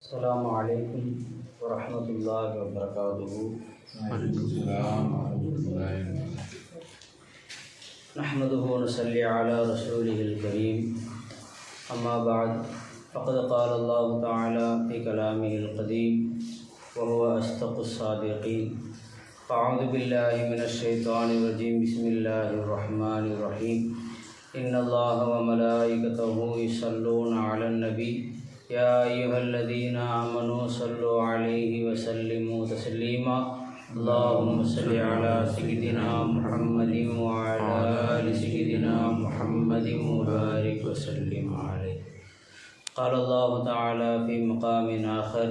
السلام عليكم ورحمة الله وبركاته. وعليكم السلام ورحمة الله وبركاته. نحمده ونصلي على رسوله الكريم. أما بعد فقد قال الله تعالى في كلامه القديم وهو أصدق الصادقين. أعوذ بالله من الشيطان الرجيم. بسم الله الرحمن الرحيم. إن الله وملائكته يصلون على النبي يا أيها الذين آمنوا صلوا عليه وسلموا تسليما. اللهم صل على سيدنا محمد وعلى آل سيدنا محمد وبارك وسلم عليه. قال الله تعالى في مقام آخر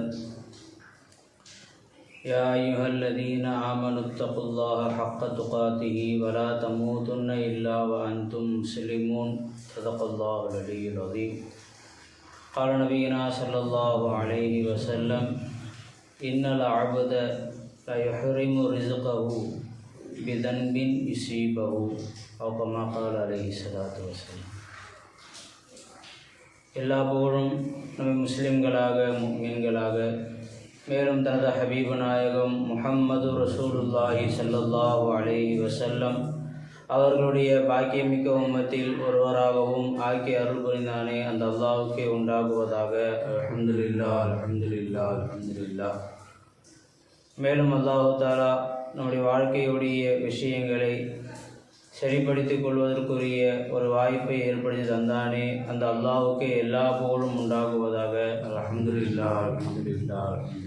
يا أيها الذين آمنوا اتقوا الله حق تقاته ولا تموتن إلا وأنتم مسلمون. صدق الله العلي العظيم. قال نبينا صلى الله عليه وسلم إن العبد لا يحرم رزقه بذنب يصيبه أو كما قال عليه الصلاة والسلام. எல்லா புகழும் நம்ம முஸ்லிம்களாக முஃமின்களாக மேலும் தனது ஹபீபு நாயகம் முஹம்மது ரசூலுல்லாஹி ஸல்லல்லாஹு அலைஹி வஸல்லம் அவர்களுடைய பாக்கியமிக்க உம்மத்தில் ஒருவராகவும் ஆக்கி அருள் புரிந்தானே அந்த அல்லாஹ்வுக்கே உண்டாகுவதாக. அல்ஹம்துலில்லாஹ் அல்ஹம்துலில்லாஹ் அல்ஹம்துலில்லாஹ். மேலும் அல்லாஹ் தஆலா நம்முடைய வாழ்க்கையுடைய விஷயங்களை சரிப்படுத்திக் கொள்வதற்குரிய ஒரு வாய்ப்பை ஏற்படுத்தி தந்தானே அந்த அல்லாஹ்வுக்கே எல்லா புகழும் உண்டாகுவதாக. அல்ஹம்துலில்லாஹ் அல்ஹம்துலில்லாஹ் அல்ஹம்துலில்லாஹ்.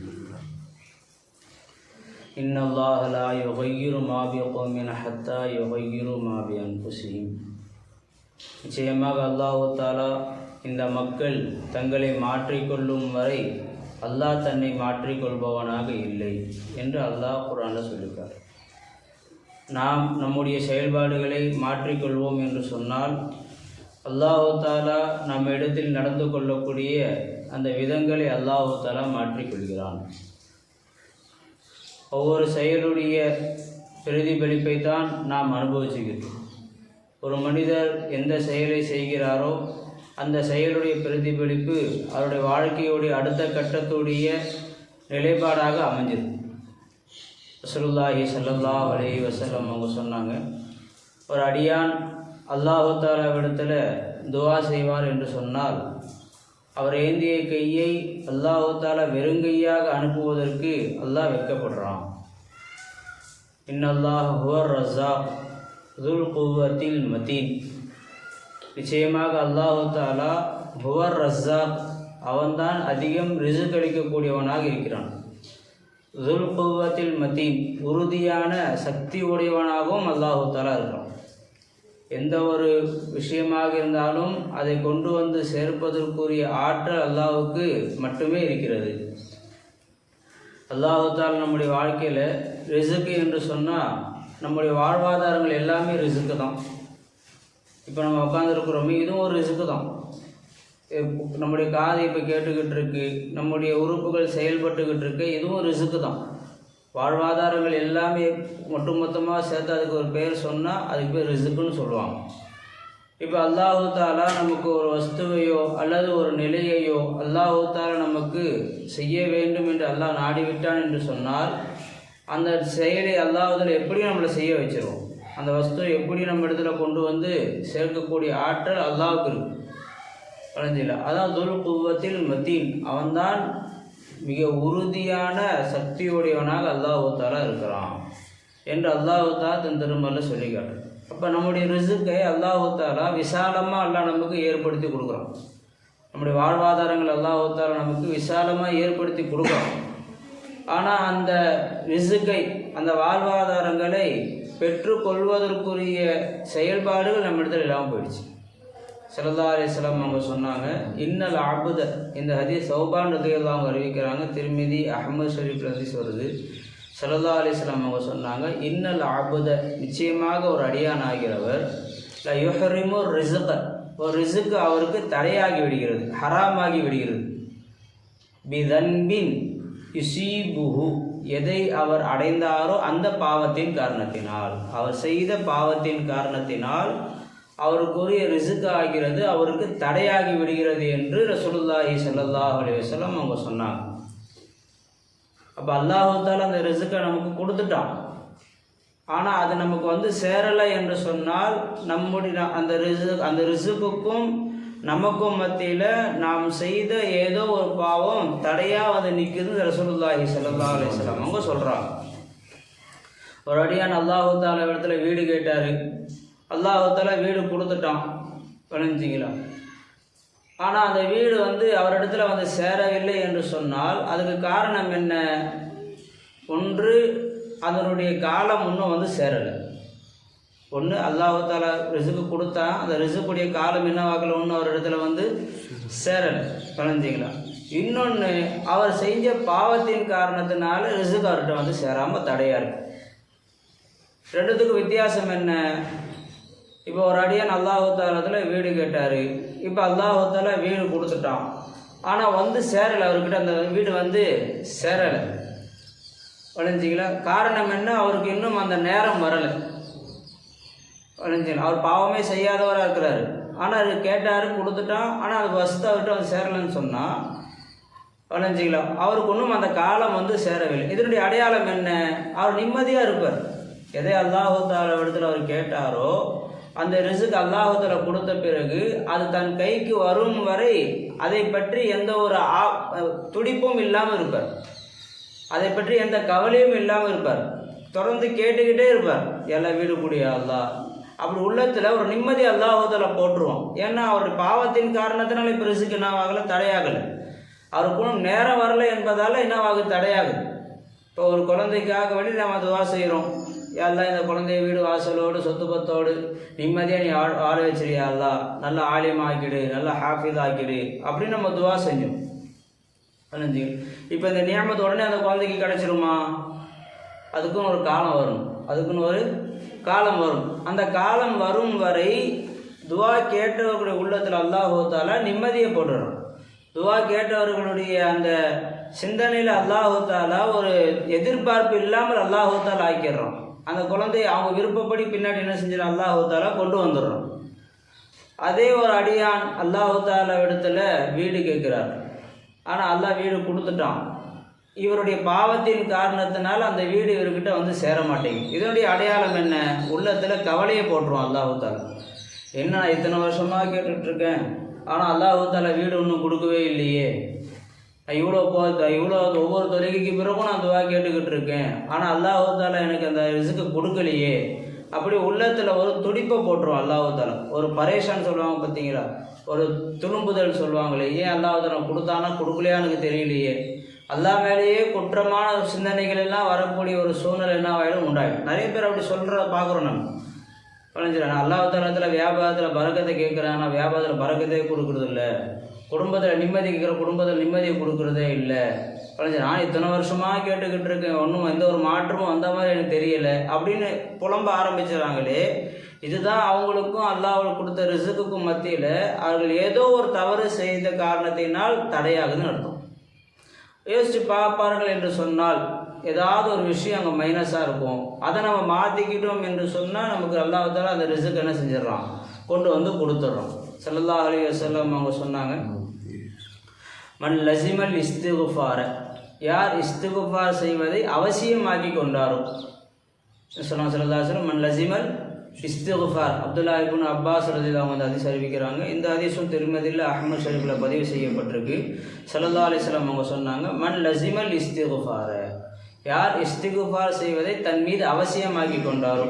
إن الله لا يغير ما بقوم حتى يغيروا ما بأنفسهم. நிச்சயமாக அல்லாஹ் தஆலா இந்த மக்கள் தங்களை மாற்றிக்கொள்ளும் வரை அல்லாஹ் தன்னை மாற்றிக்கொள்பவனாக இல்லை என்று அல்லாஹ் குர்ஆனில் சொல்லியிருக்கார். நாம் நம்முடைய செயல்பாடுகளை மாற்றிக்கொள்வோம் என்று சொன்னால் அல்லாஹ் தஆலா நம்ம இடத்தில் நடந்து கொள்ளக்கூடிய அந்த விதங்களை அல்லாஹ் தஆலா மாற்றிக்கொள்கிறான். ஒவ்வொரு செயலுடைய பிரதிபலிப்பை தான் நாம் அனுபவிச்சுக்கிட்டோம். ஒரு மனிதர் எந்த செயலை செய்கிறாரோ அந்த செயலுடைய பிரதிபலிப்பு அவருடைய வாழ்க்கையுடைய அடுத்த கட்டத்துடைய நிலைப்பாடாக அமைஞ்சிருக்கு. ரசூலுல்லாஹி ஸல்லல்லாஹு அலைஹி வஸல்லம் அவங்க சொன்னாங்க, ஒரு அடியான் அல்லாஹ் தஆலாவிடத்தில் துஆ செய்வார் என்று சொன்னால் அவர் ஏந்திய கையை அல்லாஹ் தஆலா வெறுங்கையாக அனுப்புவதற்கு அல்லாஹ் வெட்கப்படுறான். இன்னல்லாஹ் ஹுவர் ரஸாக் ذுல் குவத்தில் மதீன். நிச்சயமாக அல்லாஹ் தஆலா ஹுவர் ரஸாக், அவன்தான் அதிகம் ரிஸ்க் அளிக்கக்கூடியவனாக இருக்கிறான். ذுல் குவத்தில் மதீன், உறுதியான சக்தி உடையவனாகவும் அல்லாஹ் தஆலா இருக்கிறான். எந்த ஒரு விஷயமாக இருந்தாலும் அதை கொண்டு வந்து சேர்ப்பதற்குரிய ஆற்றல் அல்லாஹ்வுக்கு மட்டுமே இருக்கிறது. அல்லாஹ் தஆலா நம்முடைய வாழ்க்கையில் ரிஸ்க் என்று சொன்னால் நம்முடைய வாழ்வாதாரங்கள் எல்லாமே ரிஸ்க்கு தான். இப்போ நம்ம உட்காந்துருக்குறோமே, இதுவும் ஒரு ரிஸ்க்கு தான். நம்முடைய காது இப்போ கேட்டுக்கிட்டு இருக்கு, நம்முடைய உறுப்புகள் செயல்பட்டுக்கிட்டு இருக்கு, இதுவும் ரிஸ்க்கு தான். வாழ்வாதாரங்கள் எல்லாமே ஒட்டுமொத்தமாக சேர்த்து அதுக்கு ஒரு பேர் சொன்னால் அதுக்கு பேர் ரிஸ்க்குன்னு சொல்லுவாங்க. இப்போ அல்லாஹ் தஆலா நமக்கு ஒரு வஸ்துவையோ அல்லது ஒரு நிலையையோ அல்லாஹ் தஆலா நமக்கு செய்ய வேண்டும் என்று அல்லாஹ் நாடிவிட்டான் என்று சொன்னால் அந்த செயலை அல்லாஹ்வுல எப்படி நம்மளை செய்ய வச்சிருவோம், அந்த வஸ்துவை எப்படி நம்ம இடத்துல கொண்டு வந்து சேர்க்கக்கூடிய ஆற்றல் அல்லாஹ்வுக்கு இருக்கு. வளைஞ்சில்ல, அதான் துல் குவத்தில் மதீன், அவன்தான் மிக உறுதியான சக்தியுடையவனாக அல்லாஹ் தஆலா இருக்கிறான் என்று அல்லாஹ் தஆலா தன் திருமறையில் சொல்லி காட்டுறான். அப்போ நம்முடைய ரிஸ்க்கை அல்லாஹ் தஆலா விசாலமாக அல்லாஹ் நமக்கு ஏற்படுத்தி கொடுக்குறான். நம்முடைய வாழ்வாதாரங்கள் அல்லாஹ் தஆலா நமக்கு விசாலமாக ஏற்படுத்தி கொடுக்குறான். ஆனால் அந்த ரிஸ்க்கை, அந்த வாழ்வாதாரங்களை பெற்றுக்கொள்வதற்குரிய செயல்பாடுகள் நம்ம இடத்துல இல்லாமல் போயிடுச்சு. ஸல்லல்லாஹு அலைஹி வஸல்லம் அவங்க சொன்னாங்க, இன்னல் அபுத, இந்த ஹதீஸ் சௌபான் ரலியல்லாஹு அன்ஹு அறிவிக்கிறாங்க, திர்மிதி அஹ்மத் ஷரீஃப்ல ஹதீஸ் வருது. ஸல்லல்லாஹு அலைஹி வஸல்லம் அவங்க சொன்னாங்க, இன்னல் அபுத, நிச்சயமாக ஒரு அடியான் ஆகிறவர் ல யுஹரிமு ரிஸ்க, ஒரு ரிஸ்க் அவருக்கு தடையாகி விடுகிறது, ஹராமாகி விடுகிறது. பிதன்பின் யுசீபுஹு, எதை அவர் அடைந்தாரோ அந்த பாவத்தின் காரணத்தினால், அவர் செய்த பாவத்தின் காரணத்தினால் அவருக்குரிய ரிசுக்கு ஆகிறது அவருக்கு தடையாகி விடுகிறது என்று ரசூலுல்லாஹி ஸல்லல்லாஹு அலைஹி வஸல்லம் அவங்க சொன்னாங்க. அப்போ அல்லாஹ் தஆலா அந்த ரிசுக்கை நமக்கு கொடுத்துட்டான். ஆனால் அது நமக்கு சேரலை என்று சொன்னால் நம்முடைய அந்த ரிசுக்குக்கும் நமக்கும் மத்தியில் நாம் செய்த ஏதோ ஒரு பாவம் தடையாக நிற்குது ரசூலுல்லாஹி ஸல்லல்லாஹு அலைஹி வஸல்லம் அவங்க சொல்கிறாங்க. ஒரு அடியான் அல்லாஹ் தஆலா இடத்துல வீடு கேட்டார். அல்லாஹ் தஆலா வீடு கொடுத்துட்டான், விளைஞ்சிங்களா. ஆனால் அந்த வீடு அவரிடத்துல சேரவில்லை என்று சொன்னால் அதுக்கு காரணம் என்ன? ஒன்று, அதனுடைய காலம் இன்னும் சேரலை. ஒன்று, அல்லாஹ் தஆலா ரிசுக்கு கொடுத்தா அந்த ரிசுக்குடைய காலம் என்னவாகல ஒன்று அவர் இடத்துல சேரலை, விளைஞ்சிங்களா. இன்னொன்று, அவர் செஞ்ச பாவத்தின் காரணத்தினால ரிசுக்கு அவர்கிட்ட சேராமல் தடையாக இருக்கு. ரெண்டுத்துக்கும் வித்தியாசம் என்ன? இப்போ ஒரு அடியான் அல்லாஹ் தஆலா வீடு கேட்டார். இப்போ அல்லாஹ் தஆலா வீடு கொடுத்துட்டான். ஆனால் சேரலை, அவர்கிட்ட அந்த வீடு சேரலை, விளைஞ்சிங்களா. காரணம் என்ன? அவருக்கு இன்னும் அந்த நேரம் வரலை, விளைஞ்சிங்களா. அவர் பாவமே செய்யாதவராக இருக்கிறாரு. ஆனால் அது கேட்டார், கொடுத்துட்டான். ஆனால் அது வசதி அவர்கிட்ட சேரலைன்னு சொன்னால், விளைஞ்சிங்களா, அவருக்கு இன்னும் அந்த காலம் சேரவில்லை. இதனுடைய அடையாளம் என்ன? அவர் நிம்மதியாக இருப்பார். எதை அல்லாஹ் தஆலா இடத்துல அவர் கேட்டாரோ அந்த ரிசுக்கு அல்லாஹ் தஆலா கொடுத்த பிறகு அது தன் கைக்கு வரும் வரை அதை பற்றி எந்த ஒரு துடிப்பும் இல்லாமல் இருப்பார். அதை பற்றி எந்த கவலையும் இல்லாமல் இருப்பார். தொடர்ந்து கேட்டுக்கிட்டே இருப்பார், எல்லாம் வீடு கூடிய அல்லாஹ். அப்படி உள்ளத்தில் ஒரு நிம்மதி அல்லாஹ் தஆலா போட்டுருவோம். ஏன்னா அவருடைய பாவத்தின் காரணத்தினால இப்போ ரிசுக்கு என்னவாகலை, தடையாகலை. அவருக்கு நேரம் வரலை என்பதால் என்னவாகுது, தடையாகுது. இப்போ ஒரு குழந்தைக்காக வேண்டி நம்ம துவா செய்கிறோம். எல்லாம் இந்த குழந்தைய வீடு வாசலோடு சொத்து பத்தோடு நிம்மதியாக நீ ஆள வச்சிருக்கியா அல்லா, நல்லா ஆலியம் ஆக்கிடு, நல்லா ஹாஃபிஸ் ஆக்கிடு அப்படின்னு நம்ம துவா செஞ்சோம். இப்போ இந்த நியமத்து உடனே அந்த குழந்தைக்கு கிடச்சிருமா? அதுக்குன்னு ஒரு காலம் வரும், அதுக்குன்னு ஒரு காலம் வரும். அந்த காலம் வரும் வரை துவா கேட்டவர்களுடைய உள்ளத்தில் அல்லாஹ் தஆலா நிம்மதியை போட்டுறோம். துவா கேட்டவர்களுடைய அந்த சிந்தனையில் அல்லாஹ் தஆலா ஒரு எதிர்பார்ப்பு இல்லாமல் அல்லாஹ் தஆலா ஆக்கிடுறோம். அந்த குழந்தைய அவங்க விருப்பப்படி பின்னாடி என்ன செஞ்சிடும், அல்லாஹ் தஆலா கொண்டு வந்துடுறோம். அதே ஒரு அடியான் அல்லாஹ் தஆலா இடத்துல வீடு கேட்குறார். ஆனால் அல்லாஹ் வீடு கொடுத்துட்டான். இவருடைய பாவத்தின் காரணத்தினால அந்த வீடு இவர்கிட்ட சேர மாட்டேங்குது. இதனுடைய அடையாளம் என்ன? உள்ளத்தில் கவலையை போட்டுருவோம் அல்லாஹ் தஆலா. என்ன இத்தனை வருஷமாக கேட்டுட்ருக்கேன், ஆனால் அல்லாஹ் தஆலா வீடு ஒன்றும் கொடுக்கவே இல்லையே. இவ்வளோ ஒவ்வொரு தொழுகைக்கு பிறகும் நான் துவா கேட்டுக்கிட்டு இருக்கேன், ஆனால் அல்லாஹ் தஆலா எனக்கு அந்த ரிசுக்கு கொடுக்கலையே. அப்படி உள்ளத்தில் ஒரு துடிப்பை போட்டுருவோம் அல்லாஹ் தஆலா. ஒரு பரேஷான்னு சொல்லுவாங்க பார்த்தீங்களா, ஒரு துணும்புதல் சொல்லுவாங்களே, ஏன் அல்லாஹ் தஆலா கொடுத்தானா கொடுக்கலையா எனக்கு தெரியலையே. அல்லாஹ் மேலேயே குற்றமான சிந்தனைகள் எல்லாம் வரக்கூடிய ஒரு சூழ்நிலை என்ன ஆகிடும், உண்டாயிடும். நிறைய பேர் அப்படி சொல்கிறத பார்க்குறோம். நம்ம பழஞ்சிடறேன் அல்லாஹ் தஆலா வியாபாரத்தில் பரக்கத்தை கேட்குறேன், ஆனால் வியாபாரத்தில் பரக்கத்தையே கொடுக்குறது இல்லை. குடும்பத்தில் நிம்மதி கேட்குற, குடும்பத்தில் நிம்மதியை கொடுக்குறதே இல்லை. பழஞ்சி நான் இத்தனை வருஷமாக கேட்டுக்கிட்டு இருக்கேன், ஒன்றும் எந்த ஒரு மாற்றமும் அந்த மாதிரி எனக்கு தெரியலை அப்படின்னு புலம்ப ஆரம்பிச்சிடறாங்களே. இதுதான் அவங்களுக்கும் அல்லாஹ் கொடுத்த ரிசுக்குக்கும் மத்தியில் அவர்கள் ஏதோ ஒரு தவறு செய்த காரணத்தினால் தடையாகுதுன்னு அர்த்தம். யோசித்து பார்ப்பார்கள் என்று சொன்னால் ஏதாவது ஒரு விஷயம் அங்கே மைனஸாக இருக்கும். அதை நம்ம மாற்றிக்கிட்டோம் என்று சொன்னால் நமக்கு அல்லாஹ் தஆலா அந்த ரிசுக்கு என்ன செஞ்சிடறான், கொண்டு கொடுத்துட்றோம். ஸல்லல்லாஹு அலைஹி வஸல்லம் அவங்க சொன்னாங்க, மன் லஸிமல் இஸ்திக்ஃபார, யார் இஸ்திக்ஃபார் செய்வதை அவசியமாக்கி கொண்டாரோ சொன்னாங்க ஸல்லல்லாஹு அலைஹி வஸல்லம். மன் லஸிமல் இஸ்திக்ஃபார், அப்துல்லா இப்னு அப்பாஸ் ரலியல்லாஹு அன்ஹு ஹதீஸ் அறிவிக்கிறாங்க. இந்த ஹதீஸும் திருமதியில் அஹ்மத் ஷரீஃபில் பதிவு செய்யப்பட்டிருக்கு. ஸல்லல்லாஹு அலைஹி வஸல்லம் அவங்க சொன்னாங்க, மன் லஸிமல் இஸ்திக்ஃபார, யார் இஸ்திக்ஃபார் செய்வதை தன் மீது அவசியமாக்கி கொண்டாரோ.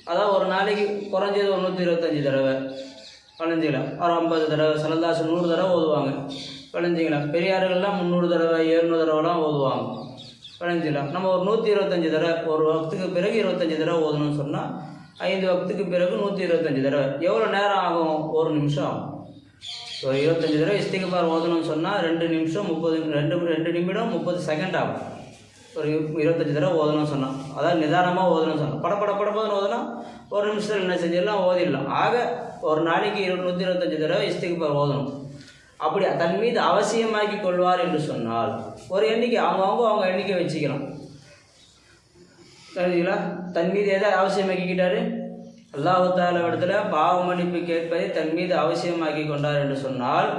அதாவது ஒரு நாளைக்கு குறைஞ்சது 125 தடவை பழஞ்சிக்கலாம், ஒரு 50 தடவை, ஸல்லல்லாஹு 100 தடவை ஓதுவாங்க பழஞ்சிக்கலாம். பெரியார்கள்லாம் 300 தடவை 700 தடவைலாம் ஓதுவாங்க பழஞ்சிக்கலாம். நம்ம ஒரு 125 தடவை, ஒரு வக்துக்கு பிறகு 25 தடவை ஓதணும்னு சொன்னால் 5 வக்துக்கு பிறகு 125 தடவை. எவ்வளோ நேரம் ஆகும்? 1 நிமிஷம் ஆகும். ஒரு 25 தடவை இஸ்திக்ஃபார் ஓதணும்னு சொன்னால் 2 நிமிஷம் 2 நிமிடம் 30 செகண்ட் ஆகும். ஒரு 25 தடவை ஓதணும்னு சொன்னால், அதாவது நிதானமாக ஓதணும்னு சொன்னால், படப்படன்னு ஓதுனா 1 நிமிஷத்தில் என்ன செஞ்சிடலாம், ஓதிடலாம். ஆக ஒரு நாளைக்கு 125 தடவை இஸ்திக்ஃபார் ஓதணும். அப்படி தன் மீது அவசியமாக்கி கொள்வார் என்று சொன்னால் ஒரு எண்ணிக்கை அவங்க எண்ணிக்கை வச்சுக்கலாம். தெரிஞ்சுங்களா? தன் மீது எதை அவசியமாக்கிக்கிட்டாரு? அல்லாஹ் தஆலா இடத்துல பாவ மன்னிப்பு கேட்பதை தன் மீது அவசியமாக்கி கொண்டார் என்று சொன்னால்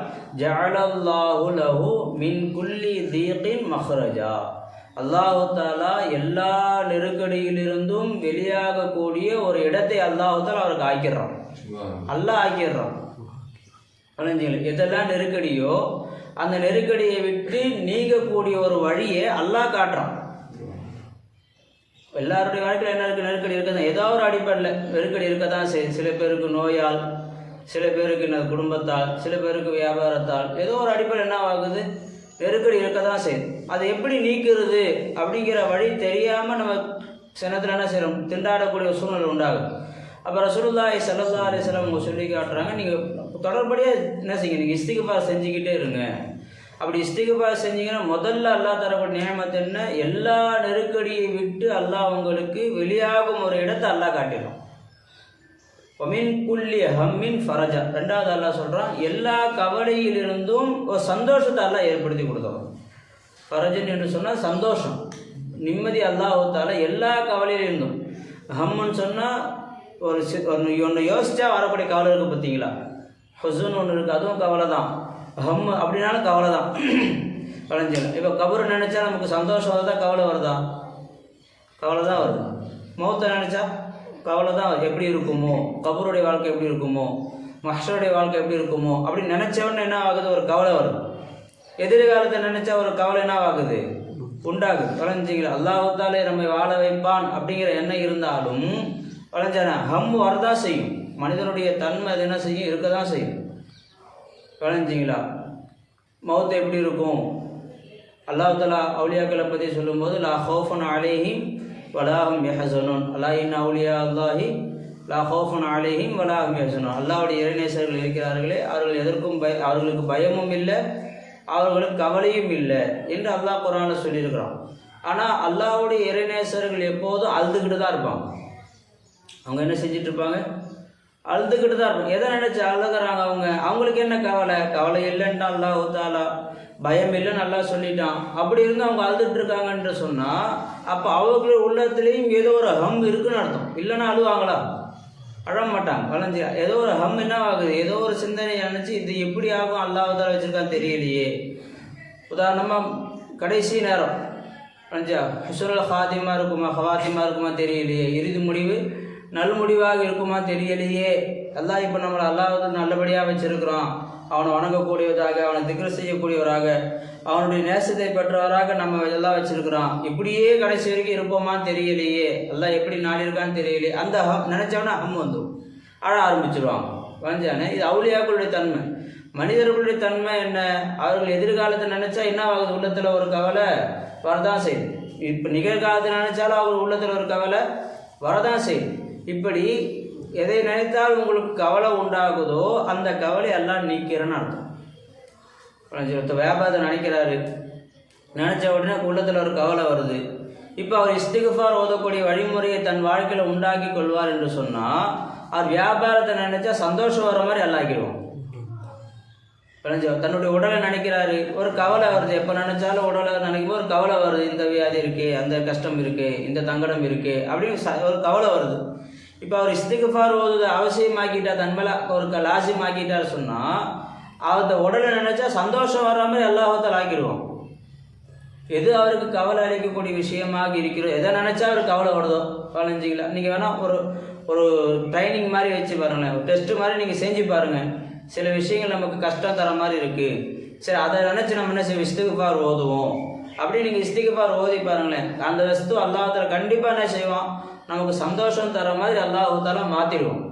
ஜஅலல்லாஹு லஹு மின் குல்லி தீகின் மஹ்ரஜா, அல்லாஹ் தஆலா எல்லா நெருக்கடியிலிருந்தும் வெளியாகக்கூடிய ஒரு இடத்தை அல்லாஹ் தஆலா அவருக்கு ஆக்கிடுறான். அல்லாஹ் ஆக்கிடுறான். எதெல்லாம் நெருக்கடியோ அந்த நெருக்கடியை விட்டு நீங்கக்கூடிய ஒரு வழியை அல்லாஹ் காட்டுறான். எல்லாருடைய வாழ்க்கையில் என்ன இருக்குது? நெருக்கடி இருக்க தான், ஏதோ ஒரு அடிப்படையில் நெருக்கடி இருக்க தான் செய்யும். சில பேருக்கு நோயால், சில பேருக்கு குடும்பத்தால், சில பேருக்கு வியாபாரத்தால், ஏதோ ஒரு அடிப்படையில் என்ன ஆகுது? நெருக்கடி இருக்க தான் செய்யுது. அதை எப்படி நீக்கிறது அப்படிங்கிற வழி தெரியாமல் நம்ம சினத்தில் என்ன செய்கிறோம்? திண்டாடக்கூடிய ஒரு சூழ்நிலை உண்டாகுது. அப்போ ரசூலுல்லாஹி ஸல்லல்லாஹு அலைஹி வஸல்லம் அவங்க சொல்லி காட்டுறாங்க, நீங்கள் தொடர்படியாக என்ன செய்யுங்க, நீங்கள் இஸ்திக்ஃபார் செஞ்சுக்கிட்டே இருங்க. அப்படி இஸ்திக்ஃபார் செஞ்சீங்கன்னா முதல்ல அல்லாஹ் தரக்கூடிய நியமத் என்ன? எல்லா நெருக்கடியை விட்டு அல்லாஹ் உங்களுக்கு வெளியாகும் ஒரு இடத்தை அல்லாஹ் காட்டிடும். ஒமின் குல்லி ஹம்மின் ஃபரஜா, ரெண்டாவது அல்லாஹ் சொல்கிறான், எல்லா கவலையிலிருந்தும் ஒரு சந்தோஷத்தை அல்லாஹ் ஏற்படுத்தி கொடுத்தோம். ஃபரஜன் என்று சொன்னால் சந்தோஷம், நிம்மதி. அல்லாஹ் தஆலா எல்லா கவலையிலிருந்தும், ஹம்முன்னு சொன்னால் ஒன்று யோசிச்சா வரக்கூடிய கவலை இருக்குது பார்த்தீங்களா? ஹுசுன்னு ஒன்று இருக்குது, அதுவும் கவலை தான். ஹம் அப்படின்னாலும் கவலை தான். கலைஞ்சிடலாம். இப்போ கபரை நினச்சா நமக்கு சந்தோஷம் வருதா, கவலை வருதா? கவலை தான் வருது. மௌத்தை நினச்சா கவலை தான். எப்படி இருக்குமோ, கபருடைய வாழ்க்கை எப்படி இருக்குமோ, மஹ்ஷருடைய வாழ்க்கை எப்படி இருக்குமோ அப்படி நினச்சவொன்னே என்ன ஆகுது? ஒரு கவலை வருது. எதிர்காலத்தை நினச்சா ஒரு கவலை என்ன ஆகுது? உண்டாகுது. கலைஞ்சிங்களா? அல்லாஹ் தஆலா நம்மை வாழ வைப்பான் அப்படிங்கிற எண்ணம் இருந்தாலும் கலைஞ்சானா ஹம் வரதான் செய்யும். மனிதனுடைய தன்மை அது என்ன செய்யும்? இருக்க தான் செய்யும். கலைஞ்சிங்களா? மௌத்து எப்படி இருக்கும்? அல்லாஹ் தஆலா அவுலியாக்களை பற்றி சொல்லும்போது லா ஹௌஃபுன் அலைஹிம் வலா ஹும் யஹ்ஸனூன், அல்லா இன் அவுலியா அல்லாஹி லா ஹௌஃபுன் அலைஹிம் வலா ஹும் யஹ்ஸனூன். அல்லாஹ்வுடைய இறைநேசர்கள் இருக்கிறார்களே, அவர்கள் எதற்கும் அவர்களுக்கு பயமும் இல்லை, அவர்களுக்கு கவலையும் இல்லை என்று அல்லாஹ் குர்ஆனில் சொல்லியிருக்கிறான். ஆனால் அல்லாஹ்வுடைய இறைநேசர்கள் எப்போதும் அழுதுகிட்டு தான் இருப்பாங்க. அவங்க என்ன செஞ்சுட்டு இருப்பாங்க? அழுதுகிட்டு தான் இருப்பாங்க. எதை நினச்சி அழுகிறாங்க? அவங்களுக்கு என்ன கவலை? கவலை இல்லைன்னு அல்லாஹ் தஆலா, பயம் இல்லைன்னு அல்லாஹ் சொல்லிட்டான். அப்படி இருந்து அவங்க அழுதுட்டு இருக்காங்கன்னு சொன்னால் அப்போ அவங்களுடைய உள்ளத்துலேயும் ஏதோ ஒரு ஹம் இருக்குன்னு அர்த்தம். இல்லைன்னா அழுவாங்களா? அழ மாட்டாங்க. வளைஞ்சி ஏதோ ஒரு ஹம் என்ன ஆகுது? ஏதோ ஒரு சிந்தனை நினச்சி இது எப்படி ஆகும், அல்லாஹ் தஆலா வச்சுருக்கான்னு தெரியலையே. உதாரணமாக கடைசி நேரம் வளைஞ்சா ஹுஸ்னுல் ஹாத்திமா இருக்குமா, ஹவாத்திமா இருக்குமா தெரியலையே. இறுதி முடிவு நல் முடிவாக இருக்குமா தெரியலையே. அல்லாஹ் இப்போ நம்மளை அல்லாஹ் நல்லபடியாக வச்சுருக்கிறான். அவனை வணங்கக்கூடியவராக, அவனை திக்ர் செய்யக்கூடியவராக, அவனுடைய நேசத்தை பெற்றவராக நம்ம எல்லாம் வச்சுருக்கிறான். இப்படியே கடைசி வரைக்கும் இருப்போமான்னு தெரியலையே, அல்லாஹ் எப்படி நாடி இருக்கான்னு தெரியலையே. அந்த நினச்சவனா ஹம் வந்துடும், அழ ஆரம்பிச்சிருவாங்க. வளைஞ்சானே இது அவுலியாக்களுடைய தன்மை. மனிதர்களுடைய தன்மை என்ன? அவர்கள் எதிர்காலத்தை நினச்சா என்ன ஆகுது? உள்ளத்தில் ஒரு கவலை வரதான் செய்யுது. இப்போ நிகழ்காலத்தை நினச்சாலும் அவங்க உள்ளத்தில் ஒரு கவலை வரதான் செய்யுது. இப்படி எதை நினைத்தால் உங்களுக்கு கவலை உண்டாகுதோ அந்த கவலை எல்லாம் நீக்கிறன்னு அர்த்தம். ஒருத்தர் வியாபாரத்தை நினைக்கிறாரு, நினச்ச உடனே உள்ளத்தில் ஒரு கவலை வருது. இப்போ அவர் இஸ்திக்ஃபார் ஓதக்கூடிய வழிமுறையை தன் வாழ்க்கையில் உண்டாக்கி கொள்வார் என்று சொன்னால் அவர் வியாபாரத்தை நினச்சா சந்தோஷம் வர மாதிரி எல்லாக்கிடுவோம். தன்னுடைய உடலை நினைக்கிறாரு, ஒரு கவலை வருது. எப்போ நினச்சாலும் உடலை நினைக்கும் ஒரு கவலை வருது. இந்த வியாதி இருக்கே, அந்த கஷ்டம் இருக்கே, இந்த தங்கடம் இருக்கே அப்படின்னு ஒரு கவலை வருது. இப்போ அவர் இஸ்திக்ஃபார் ஓதுவது அவசியமாக்கிட்டார், தன் மேலே ஒரு லாசியமாக்கிட்டார் சொன்னால் அந்த உடலை நினச்சா சந்தோஷம் வர மாதிரி அல்லாஹ் தஆலா ஆக்கிடுவோம். எது அவருக்கு கவலை அளிக்கக்கூடிய விஷயமாக இருக்கிறோம், எதை நினச்சா அவர் கவலை வருதோ பதினஞ்சுங்களா. நீங்கள் வேணால் ஒரு ட்ரைனிங் மாதிரி வச்சு பாருங்களேன், ஒரு டெஸ்ட்டு மாதிரி நீங்கள் செஞ்சு பாருங்கள். சில விஷயங்கள் நமக்கு கஷ்டம் தர மாதிரி இருக்குது, சரி அதை நினச்சி நம்ம என்ன செய்வோம்? இஸ்திக்ஃபார் ஓதுவோம். அப்படி நீங்கள் இஸ்திக்ஃபார் ஓதி பாருங்களேன், அந்த வஸ்து அல்லாஹ் தஆலா கண்டிப்பாக என்ன செய்வான்? நமக்கு சந்தோஷம் தர மாதிரி அல்லாஹ் தஆலா மாற்றிடுவோம்.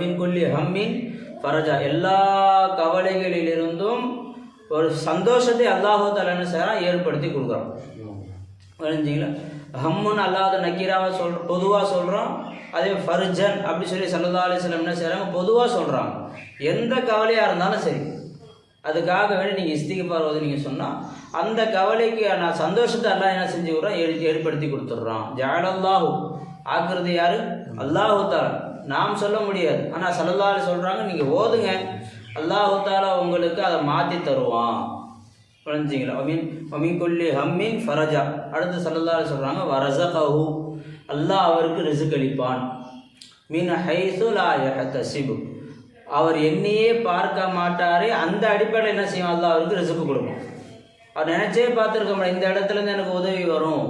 மின் குல்லி ஹம்மின் ஃபரஜா, எல்லா கவலைகளிலிருந்தும் ஒரு சந்தோஷத்தை அல்லாஹ் தஆலா என்ன செய்கிறான்? ஏற்படுத்தி கொடுக்குறோம். புரிஞ்சுங்களா? ஹம்முன்னு அல்லாஹ் நக்கீராவை பொதுவாக சொல்கிறோம். அதே ஃபர்ஜன் அப்படி சொல்லி ஸல்லல்லாஹு அலைஹி வஸல்லம் என்ன செய்கிறாங்க? பொதுவாக சொல்கிறாங்க. எந்த கவலையாக இருந்தாலும் சரி, அதுக்காக வேண்டி நீங்கள் இஸ்திக்ஃபார் ஓதுனீங்க சொன்னால் அந்த கவலைக்கு நான் சந்தோஷத்தை அல்லாஹ் என்ன செஞ்சு விட்றான்? ஏற்படுத்தி கொடுத்துட்றான். ஜஅலல்லாஹு, ஆக்குறது யார்? அல்லாஹ் தஆலா. நாம் சொல்ல முடியாது, ஆனால் ஸல்லல்லாஹு அலைஹி சொல்கிறாங்க, நீங்கள் ஓதுங்க, அல்லாஹ் தஆலா உங்களுக்கு அதை மாற்றி தருவான். புரிஞ்சுங்களா? மின் குல்லி ஹம்மின் ஃபரஜா. அடுத்து ஸல்லல்லாஹு அலைஹி சொல்கிறாங்க வரஸகஹு, அல்லாஹ் அவருக்கு ரிஸ்க் அளிப்பான். மின் ஹைசு லா யஹ்தஸிபு, அவர் எண்ணியே பார்க்க மாட்டாரே, அந்த அடிப்படையில் என்ன செய்யும், அல்லாஹ் அவருக்கு ரிஸ்க் கொடுக்கும். அவர் நினைச்சே பார்த்துருக்க முடியும், இந்த இடத்துலேருந்து எனக்கு உதவி வரும்,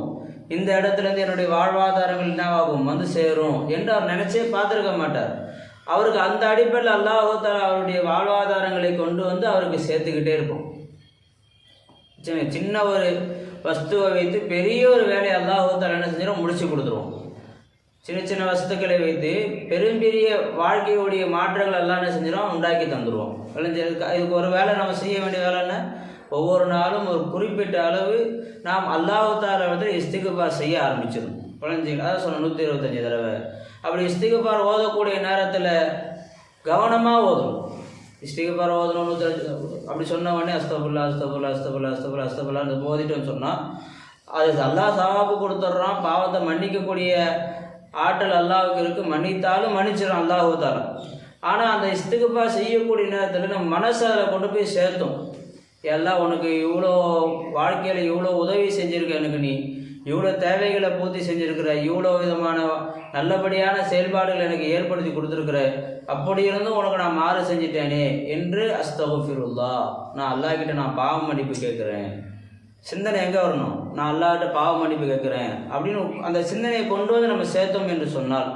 இந்த இடத்துலேருந்து என்னுடைய வாழ்வாதாரங்கள் என்னவாகும் வந்து சேரும் என்று அவர் நினைச்சே பார்த்துருக்க மாட்டார். அவருக்கு அந்த அடிப்படையில் அல்லாஹ் தஆலா அவருடைய வாழ்வாதாரங்களை கொண்டு வந்து அவருக்கு சேர்த்துக்கிட்டே இருக்கும். சின்ன ஒரு வஸ்துவை வைத்து பெரிய ஒரு வேலையை அல்லாஹ் தஆலா என்ன செஞ்சிடும், முடிச்சு கொடுத்துருவோம். சின்ன சின்ன வஸ்துக்களை வைத்து பெரிய வாழ்க்கையுடைய மாற்றங்கள் எல்லாம் என்ன செஞ்சிடும், உண்டாக்கி தந்துடுவோம். இதுக்கு ஒரு வேலை நம்ம செய்ய வேண்டிய வேலை என்ன, ஒவ்வொரு நாளும் ஒரு குறிப்பிட்ட அளவு நாம் அல்லாஹ் தஆலா வந்து இஸ்திக்ஃபார் செய்ய ஆரம்பிச்சிடும். குழந்தைங்க அதான் சொன்ன 125 தடவை. அப்படி இஸ்திக்ஃபார் ஓதக்கூடிய நேரத்தில் கவனமாக ஓதணும். இஸ்திக்ஃபார் ஓதணும் அப்படி சொன்ன உடனே அஸ்தகுல்லா அஸ்தகுல்லா அஸ்தகுல்லா அஸ்தகுல்லா அஸ்தகுல்லான்னு ஓதிட்டோன்னு சொன்னால் அது அல்லாஹ் சவாபு கொடுத்துட்றான். பாவத்தை மன்னிக்கக்கூடிய ஆற்றல் அல்லாஹுக்கு இருக்குது, மன்னித்தாலும் மன்னிச்சிடும் அல்லாஹ் தஆலா. ஆனால் அந்த இஸ்திக்ஃபார் செய்யக்கூடிய நேரத்தில் நம்ம மனசை அதில் கொண்டு போய் சேர்த்தோம். எல்லாம் உனக்கு இவ்வளோ வாழ்க்கையில் இவ்வளோ உதவி செஞ்சுருக்க, எனக்கு நீ இவ்வளோ தேவைகளை பூர்த்தி செஞ்சுருக்கிற, இவ்வளோ விதமான நல்லபடியான செயல்பாடுகள் எனக்கு ஏற்படுத்தி கொடுத்துருக்குற, அப்படி இருந்தும் உனக்கு நான் மாறு செஞ்சிட்டேனே என்று அஸ்தகுஃபிருல்லாஹ், நான் அல்லாஹ்கிட்ட நான் பாவ மன்னிப்பு கேட்குறேன். சிந்தனை எங்கே வரணும், நான் அல்லாஹ்கிட்ட பாவ மன்னிப்பு கேட்குறேன் அப்படின்னு அந்த சிந்தனையை கொண்டு வந்து நம்ம சேர்த்தோம் என்று சொன்னால்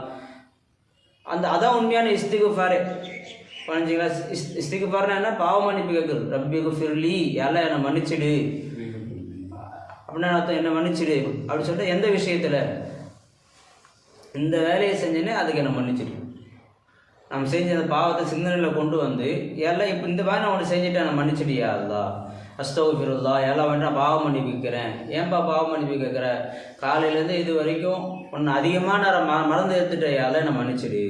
அதான் உண்மையான இஸ்திக்ஃபாரே. புரிஞ்சுங்களா? இஸ்திக்ஃபார்னா என்ன, பாவ மன்னிப்பு கேட்குறது. ரப்பிகுஃபிர்லி, எல்லாம் என்னை மன்னிச்சிடு அப்படின்னா அர்த்தம், என்னை மன்னிச்சிடு அப்படின்னு சொல்லிட்டு எந்த விஷயத்தில் இந்த வேலையை செஞ்சேன்னே அதுக்கு என்னை மன்னிச்சிடு. நம்ம செஞ்ச அந்த பாவத்தை சிந்தனையில் கொண்டு வந்து எல்லாம் இப்போ இந்த மாதிரி நான் ஒன்று செஞ்சுட்டேன், நான் மன்னிச்சிடியா அல்லாஹ், அஸ்தகுஃபிருல்லாஹ், எல்லாம் வந்து நான் பாவ மன்னிப்பு கேட்குறேன். ஏன்பா பாவ மன்னிப்பு கேட்குற, காலையிலேருந்து இது வரைக்கும் ஒன்று அதிகமாக நான் மறந்து எடுத்துட்டேன், எல்லாம் என்னை மன்னிச்சிடு.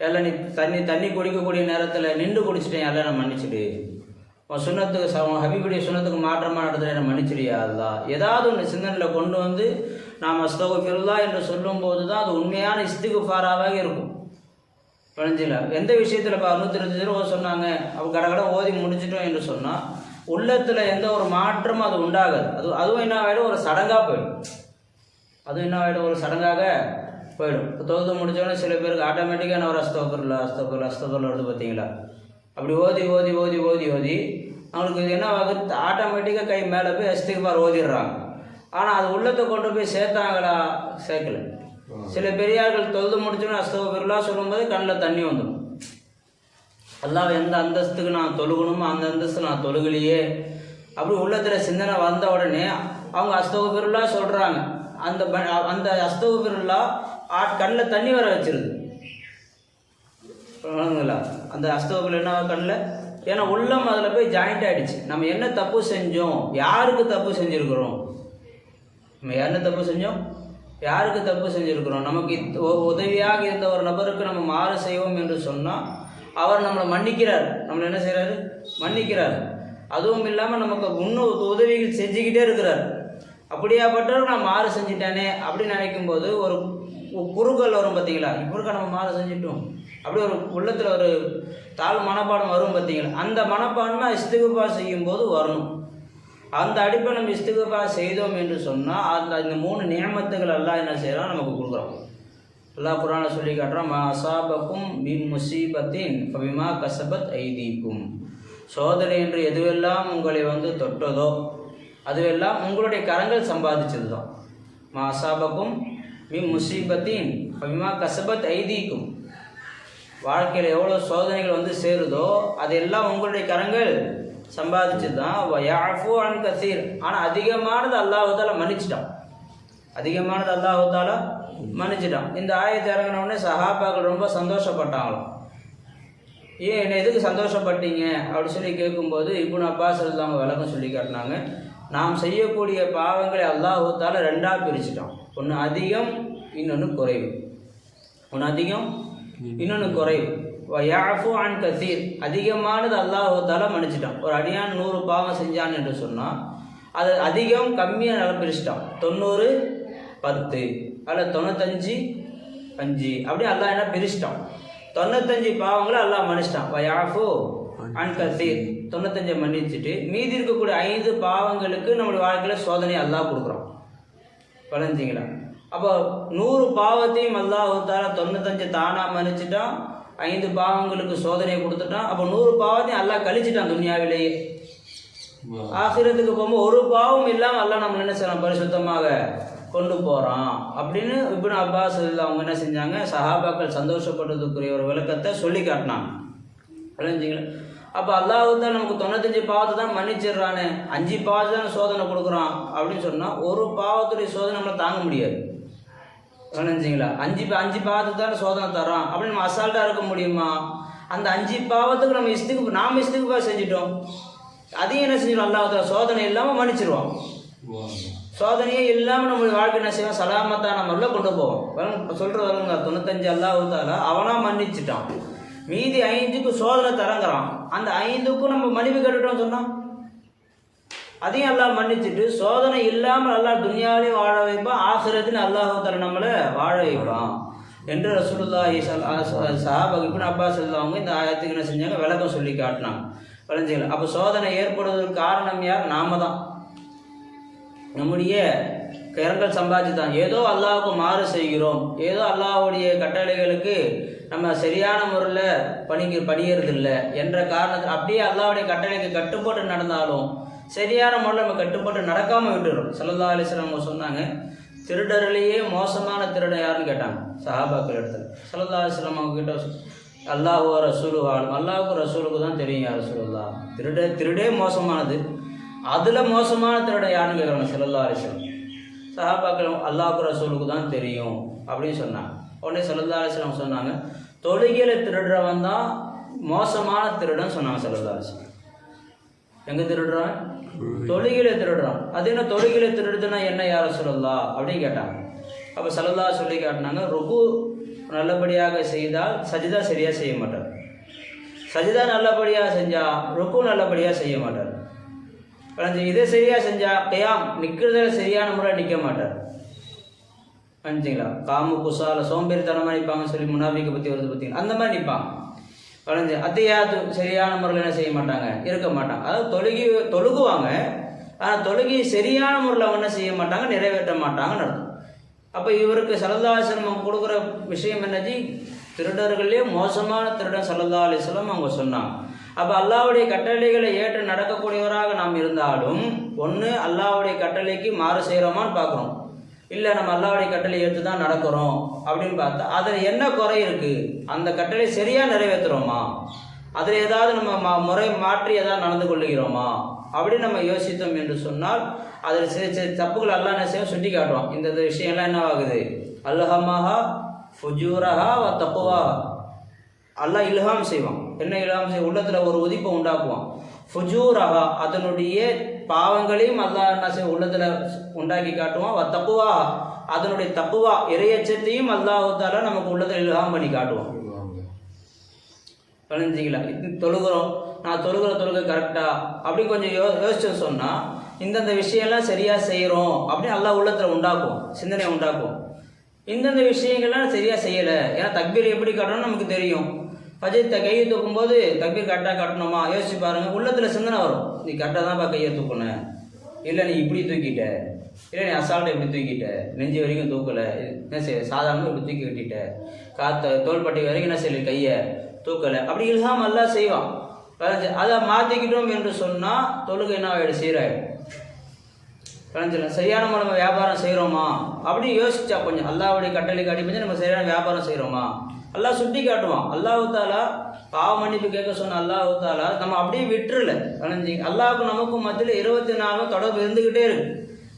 எல்லாம் நீ தண்ணி குடிக்கக்கூடிய நேரத்தில் நின்று குடிச்சிட்டேன், எல்லாம் என்னை மன்னிச்சிடு. உன் சுண்ணத்துக்கு ஹபீபுடைய சுண்ணத்துக்கு மாற்றமாக நடத்துகிற என்னை மன்னிச்சிடியா அல்லாஹ். ஏதாவது ஒன்று சிந்தனையில் கொண்டு வந்து நாம் அஸ்தகுஃபிருல்லாஹ் என்று சொல்லும்போது தான் அது உண்மையான இஸ்திக்ஃபாராக இருக்கும். புரிஞ்சில? எந்த விஷயத்தில் இப்போ 125 சொன்னாங்க, அப்போ கடை ஓதி முடிச்சிட்டோம் என்று சொன்னால் உள்ளத்தில் எந்த ஒரு மாற்றமும் அது உண்டாகாது. அதுவும் என்ன ஆகிடும், ஒரு சடங்காக போயிடும். அதுவும் என்ன ஆகிடும், ஒரு சடங்காக போயிடும். இப்போ தொழுது முடித்தோடனே சில பேருக்கு ஆட்டோமேட்டிக்காக நான் ஒரு அஸ்தகுஃபிருல்லாஹ் அஸ்தகுஃபிருல்லாஹ் அஸ்தகுஃபிருல்லாஹ் வருது பார்த்தீங்களா? அப்படி ஓதி ஓதி ஓதி ஓதி ஓதி அவங்களுக்கு இது என்ன ஆகுது, ஆட்டோமேட்டிக்காக கை மேலே போய் இஸ்திக்ஃபார் ஓதிடுறாங்க. ஆனால் அது உள்ளத்தை கொண்டு போய் சேர்த்தாங்களா, சேர்க்கலை. சில பெரியார்கள் தொழுது முடிச்சோன்னு அஸ்தகுஃபிருல்லாஹ் சொல்லும்போது கண்ணில் தண்ணி வந்துடும். அல்லாஹ் எந்த அந்தஸ்துக்கு நான் தொழுகணுமோ அந்த அந்தஸ்து நான் தொழுகலையே அப்படி உள்ளத்தில் சிந்தனை வந்த உடனே அவங்க அஸ்தகுஃபிருல்லாஹ் சொல்கிறாங்க. அந்த அஸ்தகுஃபிருல்லாஹ் கண்ணில் தண்ணி வர வச்சிருது. அந்த அஸ்தகுஃபிருல்லாஹ் என்ன கண்ணில், ஏன்னா உள்ளம் அதில் போய் ஜாயிண்ட் ஆகிடுச்சு. நம்ம என்ன தப்பு செஞ்சோம், யாருக்கு தப்பு செஞ்சுருக்கிறோம், நம்ம என்ன தப்பு செஞ்சோம், யாருக்கு தப்பு செஞ்சுருக்கிறோம், நமக்கு உதவியாக இருந்த ஒரு நபருக்கு நம்ம மாறு செய்வோம் என்று சொன்னால் அவர் நம்மளை மன்னிக்கிறார். நம்மளை என்ன செய்கிறாரு, மன்னிக்கிறார். அதுவும் இல்லாமல் நமக்கு இன்னும் உதவிகள் செஞ்சுக்கிட்டே இருக்கிறார். அப்படியாப்பட்டவர் நான் மாறு செஞ்சிட்டேனே அப்படின்னு நினைக்கும்போது ஒரு குறுக்கல் வரும் பார்த்தீங்களா, இப்போ நம்ம மாறு செஞ்சிட்டோம் அப்படி ஒரு உள்ளத்தில் ஒரு தாழ் மனப்பாடம் வரும் பார்த்தீங்களா. அந்த மனப்பான்மை இஸ்திக்ஃபார் செய்யும்போது வரணும். அந்த அடிப்படை நம்ம இஸ்திக்ஃபார் செய்தோம் என்று சொன்னால் இந்த 3 நியமத்துகள் எல்லாம் என்ன செய்யறோம், நமக்கு கொடுக்குறோம். அல்லாஹ் குர்ஆனில் சொல்லி காட்டுறோம், மா அஸாபக்கும் மின் முஸீபத்தின் ஃபபிமா கஸபத் ஐதீக்கும். சோதனை என்று எதுவெல்லாம் உங்களை வந்து தொட்டதோ அதுவெல்லாம் உங்களுடைய கரங்கள் சம்பாதிச்சது தான். மா அஸாபக்கும் மின் முஸீபத்தின் ஃபபிமா கஸபத் ஐதீக்கும். வாழ்க்கையில் எவ்வளோ சோதனைகள் வந்து சேருதோ அதெல்லாம் உங்களுடைய கரங்கள் சம்பாதிச்சு தான். வயஃபு அன் கஸீர், ஆனால் அதிகமானது அல்லாஹ் தஆலா மன்னிச்சிட்டான். அதிகமானது அல்லாஹ் தஆலா மன்னிச்சிட்டான். இந்த ஆயத்தை இறங்கினோடனே சஹாபாக்கள் ரொம்ப சந்தோஷப்பட்டாங்களாம். ஏன் என்ன எதுக்கு சந்தோஷப்பட்டீங்க அப்படி சொல்லி கேட்கும்போது இப்னு அப்பாஸ் ரலியல்லாஹு விளக்கம் சொல்லி காட்டினாங்க. நாம் செய்யக்கூடிய பாவங்களை அல்லாஹ் தஆலா 2ஆக பிரிச்சுட்டான். ஒன்று அதிகம், இன்னொன்று குறைவு. ஒன்று அதிகம், இன்னொன்று குறைவு. வயஃபு அன் கஸீர், அதிகமானது அல்லாஹ் தஆலா மன்னிச்சிட்டான். ஒரு அடியான் 100 பாவம் செஞ்சான் என்று சொன்னால் அது அதிகம் கம்மியாக நல்லா பிரிச்சிட்டான். 90 10 அதில் 95 5 அப்படியே அல்லாஹ் என்ன பிரிச்சிட்டான். 95 பாவங்களை அல்லாஹ் மன்னிச்சிட்டான். வயஃபு அன் கஸீர் 95 மன்னிச்சுட்டு மீதி இருக்கக்கூடிய 5 பாவங்களுக்கு நம்மளுடைய வாழ்க்கையில் சோதனை அல்லாஹ் கொடுக்குறான். வளைஞ்சிங்களா? அப்போ 100 பாவத்தையும் அல்லாஹ் தாலா 95 தானாக மன்னிச்சிட்டான், 5 பாவங்களுக்கு சோதனையை கொடுத்துட்டான். அப்போ 100 பாவத்தையும் அல்லாஹ் கழிச்சிட்டான் துன்யாவிலேயே. ஆகிரத்துக்கு போகும்போது ஒரு பாவம் இல்லாமல் அல்லாஹ் நம்ம என்ன செய்யலாம், பரிசுத்தமாக கொண்டு போகிறான் அப்படின்னு இப்னு அப்பாஸ் அவங்க என்ன செஞ்சாங்க, சஹாபாக்கள் சந்தோஷப்படுறதுக்குரிய ஒரு விளக்கத்தை சொல்லி காட்டினாங்க. விளைஞ்சிங்களா? அப்போ அல்லாஹ் தான் நமக்கு 95 பாவத்தை தான் மன்னிச்சிடுறானே, 5 பாவத்தை தான் சோதனை கொடுக்குறான் அப்படின்னு சொன்னால் ஒரு பாவத்துடைய சோதனை நம்மளை தாங்க முடியாது. விளைஞ்சிங்களா? 5 பாவத்துக்கு தான் சோதனை தரான் அப்படின்னு நம்ம அசால்ட்டாக இருக்க முடியுமா? அந்த 5 பாவத்துக்கு நாம் இஸ்திக்பார் செஞ்சிட்டோம், அதையும் என்ன செஞ்சிடும், அல்லாஹ் சோதனை இல்லாமல் மன்னிச்சிருவான். சோதனையே இல்லாமல் நம்மளுடைய வாழ்க்கை என்ன செய்வோம், சலாமத்தான முறையில் கொண்டு போவோம். சொல்கிறவங்க 95 அல்லாஹ் தாலா அவனாக மன்னிச்சிட்டான், மீதி 5க்கு சோதனை தரங்கிறான். அந்த 5க்கும் நம்ம மன்னிப்பு கேட்டுட்டோம்னு சொன்னால் அதையும் அல்லாஹ் மன்னிச்சுட்டு சோதனை இல்லாமல் அல்லாஹ் துன்யாவிலையும் வாழ வைப்பான், ஆகிரத்தில் அல்லாஹ் தாலா நம்மளை வாழ வைப்பான் என்று ரசூலுல்லாஹி சஹாபா இப்னு அப்பாஸ் அவங்க இந்த ஆயத்துக்கு என்ன செஞ்சாங்க, விளக்கம் சொல்லி காட்டினாங்க. விளைஞ்சிக்கலாம். அப்போ சோதனை ஏற்படுவதற்கு காரணம் யார்? நாம தான். நம்முடைய கரங்கள் சம்பாதிச்சு தான் ஏதோ அல்லாஹ்வுக்கு மாறு செய்கிறோம், ஏதோ அல்லாஹ்வுடைய கட்டளைகளுக்கு நம்ம சரியான முறையில் பணியறதில்லை என்ற காரணத்தில் அப்படியே அல்லாஹ்வுடைய கட்டளைக்கு கட்டுப்பட்டு நடந்தாலும் சரியான முறையில் நம்ம கட்டுப்பட்டு நடக்காமல் விட்டுறோம். ஸல்லல்லாஹு அலைஹி வஸல்லம் அவங்க சொன்னாங்க, திருடர்லேயே மோசமான திருடன் யாருன்னு கேட்டாங்க சஹாபாக்கள் இடத்துல. ஸல்லல்லாஹு அலைஹி வஸல்லம் அவங்க கிட்ட அல்லாஹு ரசூலு ஆளும், அல்லாஹுக்கு ரசூலுக்கு தான் தெரியும் யார் ரசூலுல்லாஹ். திருடே மோசமானது, அதில் மோசமான திருடன் யாருன்னு கேட்குறாங்க ஸல்லல்லாஹு அலைஹி வஸல்லம். சஹாபாக்கள் அல்லாஹுக்கு ரசூலுக்கு தான் தெரியும் அப்படின்னு சொன்னாங்க. உடனே ஸல்லல்லாஹு அலைஹி வஸல்லம் சொன்னாங்க, தொழுகையில் திருடுறவன் தான் மோசமான திருடன் சொன்னாங்க ஸல்லல்லாஹு அலைஹி வஸல்லம். எங்கே திருடுறான்? தொழுகையில் திருடுறான். அது என்ன தொழுகையில் திருடுதுன்னா என்ன யார் ரசூலுல்லாஹ் அப்படின்னு கேட்டாங்க. அப்போ ஸல்லல்லாஹு சொல்லி காட்டினாங்க, ருக்கு நல்லபடியாக செய்தால் சஜிதா சரியாக செய்ய மாட்டார், சஜிதா நல்லபடியாக செஞ்சால் ருக்கு நல்லபடியாக செய்ய மாட்டார், இதை சரியாக செஞ்சால் கியாம் நிற்கிறத சரியான முறை நிற்க மாட்டார். நினச்சிங்களா? காமு குசால சோம்பேறித்தனமாக நிற்பாங்கன்னு சொல்லி முனாஃபிக்கை பற்றி வருது பார்த்தீங்கன்னா அந்த மாதிரி நிற்பாங்க. வளைஞ்சு அத்தையாது சரியான முறையில் என்ன செய்ய மாட்டாங்க, இருக்க மாட்டாங்க. அதாவது தொழுகுவாங்க, ஆனால் தொழுகை சரியான முறையில் அவங்க என்ன செய்ய மாட்டாங்க, நிறைவேற்ற மாட்டாங்கன்னு அர்த்தம். அப்போ இவருக்கு ஸல்லல்லாஹு அலைஹி வஸல்லம் கொடுக்குற விஷயம் என்னது, திருடர்களே மோசமான திருடன் ஸல்லல்லாஹு அலைஹி வஸல்லம் அவங்க சொன்னாங்க. அப்போ அல்லாஹ்வுடைய கட்டளைகளை ஏற்று நடக்கக்கூடியவராக நாம் இருந்தாலும் ஒன்று அல்லாஹ்வுடைய கட்டளைக்கு மாறு செய்கிறோமான்னு பார்க்குறோம், இல்லை நம்ம அல்லாஹ்வுடைய கட்டளை ஏற்று தான் நடக்கிறோம் அப்படின்னு பார்த்தா அதில் என்ன குறை இருக்குது, அந்த கட்டளை சரியாக நிறைவேற்றுறோமா, அதில் ஏதாவது நம்ம முறை மாற்றி ஏதாவது நடந்து கொள்ளுகிறோமா அப்படின்னு நம்ம யோசித்தோம் என்று சொன்னால் அதில் சில தப்புகள் அல்லாஹ் என்ன செய்வோம் சுட்டி காட்டுவோம். இந்த விஷயம்லாம் என்ன ஆகுது, அல்ஹமஹா ஃபுஜூரஹா வ தக்வா, அல்லாஹ் இல்ஹாம் செய்வான். என்ன இல்ஹாம் செய்வான், உள்ளத்தில் ஒரு உதிப்பை உண்டாக்குவான். ஃபுஜூரஹா அதனுடைய பாவங்களையும் அல்லாஹ் என்ன செய்வான் உள்ளத்தில் உண்டாக்கி காட்டுவான். வ தக்வா அதனுடைய தக்குவா இறையச்சத்தையும் அல்லாஹ் தஆலா நமக்கு உள்ளத்தில் இல்ஹாம் பண்ணி காட்டுவான். விளைஞ்சிங்களா? இது தொழுகிறோம், நான் தொழுகை கரெக்டா அப்படி கொஞ்சம் யோசிச்சு சொன்னால் இந்தந்த விஷயம்லாம் சரியாக செய்கிறோம் அப்படின்னு அல்லாஹ் உள்ளத்தில் உண்டாக்கும், சிந்தனை உண்டாக்கும். இந்தந்த விஷயங்கள்லாம் சரியாக செய்யலை, ஏன்னா தக்பீர் எப்படி காட்டணும்னு நமக்கு தெரியும். ஃபஜ்ர் கையை தூக்கும்போது தக்பீர் கரெக்டாக காட்டணுமா யோசிச்சு பாருங்கள், உள்ளத்தில் சிந்தனை வரும், நீ கரெக்டாக தான்ப்பா கையை தூக்கணும், இல்லை நீ இப்படி தூக்கிட்ட, இல்லை நீ அசால்ட்டை இப்படி தூக்கிட்ட, நெஞ்சு வரைக்கும் தூக்கலை, என்ன செய்ய சாதாரணமாக இப்படி தூக்கி கட்டிட்ட, தோள்பட்டை வரைக்கும் என்ன செய்யலை கையை தூக்கலை, அப்படி இல்ஹாம் அல்லாஹ் செய்வான். அதை மாற்றிக்கிட்டோம் என்று சொன்னால் தொழுகை என்ன ஆகிடும், சீராயிடும். விளைஞ்சலாம். சரியான நம்ம வியாபாரம் செய்கிறோமா அப்படி யோசிச்சா கொஞ்சம் அல்லாஹ்வுடைய கட்டளைக்கு அடிப்படை நம்ம சரியான வியாபாரம் செய்கிறோமா அல்லாஹ் சுட்டி காட்டுவான். அல்லாஹ் தாலா பாவ மன்னிப்பு கேட்க சொன்ன அல்லாஹ் தாலா நம்ம அப்படியே விட்டுறல. விளைஞ்சி அல்லாஹுக்கும் நமக்கும் மத்தியில் 24 தொடர்பு இருந்துக்கிட்டே இருக்கு.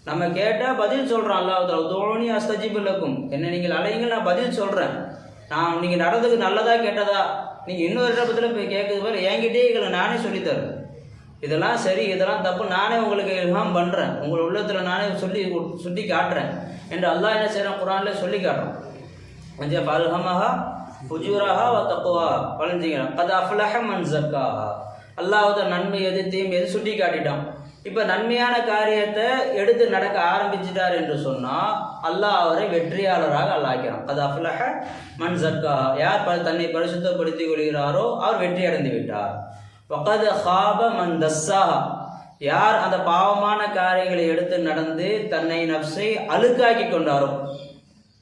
நம்ம கேட்டால் பதில் சொல்கிறோம். அல்லாஹ் தாலா தோழி அஸ்தஜிபு லக்கும், என்ன நீங்கள் அலையுங்கள், நான் பதில் சொல்கிறேன். நான் நீங்கள் நடந்ததுக்கு நல்லதா கேட்டதா நீங்கள் இன்னொரு இடத்துல போய் கேட்குறது போல என்கிட்டே எங்களை நானே சொல்லித்தரேன். இதெல்லாம் சரி, இதெல்லாம் தப்பு, நானே உங்களுக்கு இல்ஹாம் பண்ணுறேன், உங்கள் உள்ளத்தில் நானே சுட்டி காட்டுறேன் என்று அல்லாஹ் என்ன செய்கிறான், குர்ஆனில் சொல்லி காட்டுறோம். கொஞ்சம் ஃபல்ஹமஹா ஃபுஜூரஹா வ தக்வா வளைஞ்சிக்கிறான். கத் அஃப்லஹ மன் ஸக்காஹா, அல்லாஹ்வுடைய நன்மை எது தீமை எது சுட்டி காட்டிட்டான். இப்போ நன்மையான காரியத்தை எடுத்து நடக்க ஆரம்பிச்சிட்டார் என்று சொன்னால் அல்லாஹ் அவரை வெற்றியாளராக அல்லாக்கிறான். கத் அஃப்லஹ மன் ஸக்காஹா, யார் தன்னை பரிசுத்தப்படுத்திக் கொள்கிறாரோ அவர் வெற்றி அடைந்து விட்டார். வகத் ஹாப மன் தஸ்ஸாஹா, யார் அந்த பாவமான காரியங்களை எடுத்து நடந்து தன்னை நஃப்ஸை அழுக்காக்கி கொண்டாரோ,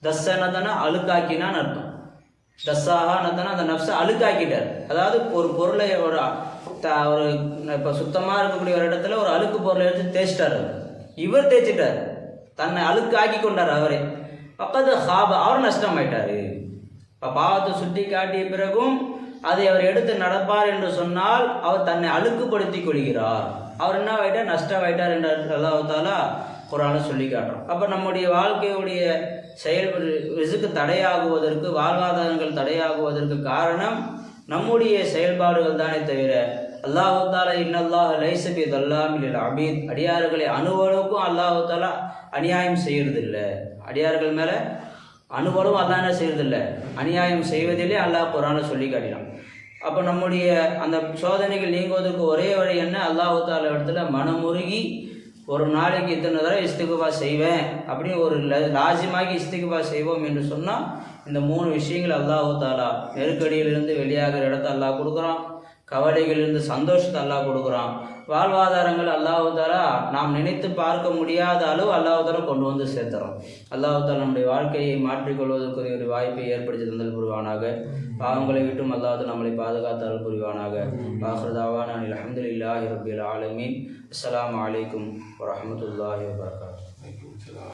தஸ்ஸனதனா அழுக்காக்கினான்னு அர்த்தம். தஸ்ஸாஹானதனா அந்த நஃப்ஸை அழுக்காக்கிட்டார். அதாவது ஒரு பொருளை ஒரு இப்போ சுத்தமாக இருக்கக்கூடிய ஒரு இடத்துல ஒரு அழுக்கு பொருளை எடுத்து தேய்ச்சிட்டார். இவர் தேய்ச்சிட்டார், தன்னை அழுக்காக்கி கொண்டார் அவரே. பக்கத்து ஹாபா, அவர் நஷ்டமாயிட்டார். இப்போ பாவத்தை சுட்டி காட்டிய பிறகும் அதை அவர் எடுத்து நடப்பார் என்று சொன்னால் அவர் தன்னை அழுக்குப்படுத்தி கொள்கிறார். அவர் என்ன ஆகிட்டார்? நஷ்டமாயிட்டார் என்று அல்லாஹ் தஆலா குர்ஆனை சொல்லி காட்டுறோம். அப்போ நம்முடைய வாழ்க்கையுடைய ரிஸ்க் தடையாகுவதற்கு, வாழ்வாதாரங்கள் தடையாகுவதற்கு காரணம் நம்முடைய செயல்பாடுகள் தானே தவிர அல்லாஹ் தஆலா இன்னல்லாஹ லைஸ பிதல்லாமில் லில் அபீத், அடியார்களை அணுவளவுக்கும் அல்லாஹ் தஆலா அநியாயம் செய்யறதில்லை. அடியார்கள் மேலே அணுவளவும் அல்லாஹ் என்ன செய்யறதில்லை, அநியாயம் செய்வதிலே அல்லாஹ் குர்ஆனை சொல்லி காட்டினான். அப்போ நம்முடைய அந்த சோதனைகள் நீங்குவதற்கு ஒரே வழி என்ன? அல்லாஹ் தஆலா இடத்துல மனமுருகி ஒரு நாளைக்கு இத்தனை தடவை இஸ்திக்ஃபா செய்வேன் அப்படின்னு ஒரு லாசிமாகி இஸ்திக்ஃபா செய்வோம் என்று சொன்னால் இந்த 3 விஷயங்கள் அல்லாஹ் தஆலா நெருக்கடியிலிருந்து வெளியாகிற இடத்த அல்லாஹ் கொடுக்குறான், கவலைகளிலிருந்து சந்தோஷத்தை அல்லாஹ் கொடுக்குறான், வாழ்வாதாரங்கள் அல்லாஹ் தஆலா நாம் நினைத்து பார்க்க முடியாத அளவு அல்லாஹ் தஆலா கொண்டு வந்து சேர்த்துறோம். அல்லாஹ் தஆலா நம்முடைய வாழ்க்கையை மாற்றிக்கொள்வதற்குரிய ஒரு வாய்ப்பை ஏற்படுத்தி தந்தல் புரிவானாக. பாவங்களை விட்டும் அல்லாஹ் தஆலா நம்மளை பாதுகாத்தல் புரிவானாக. ஆகிரு தஅவானா அல்ஹம்துலில்லாஹி ரப்பில் ஆலமீன். அஸ்ஸலாமு அலைக்கும் வரஹ்மத்துல்லாஹி வபரகாத்துஹு.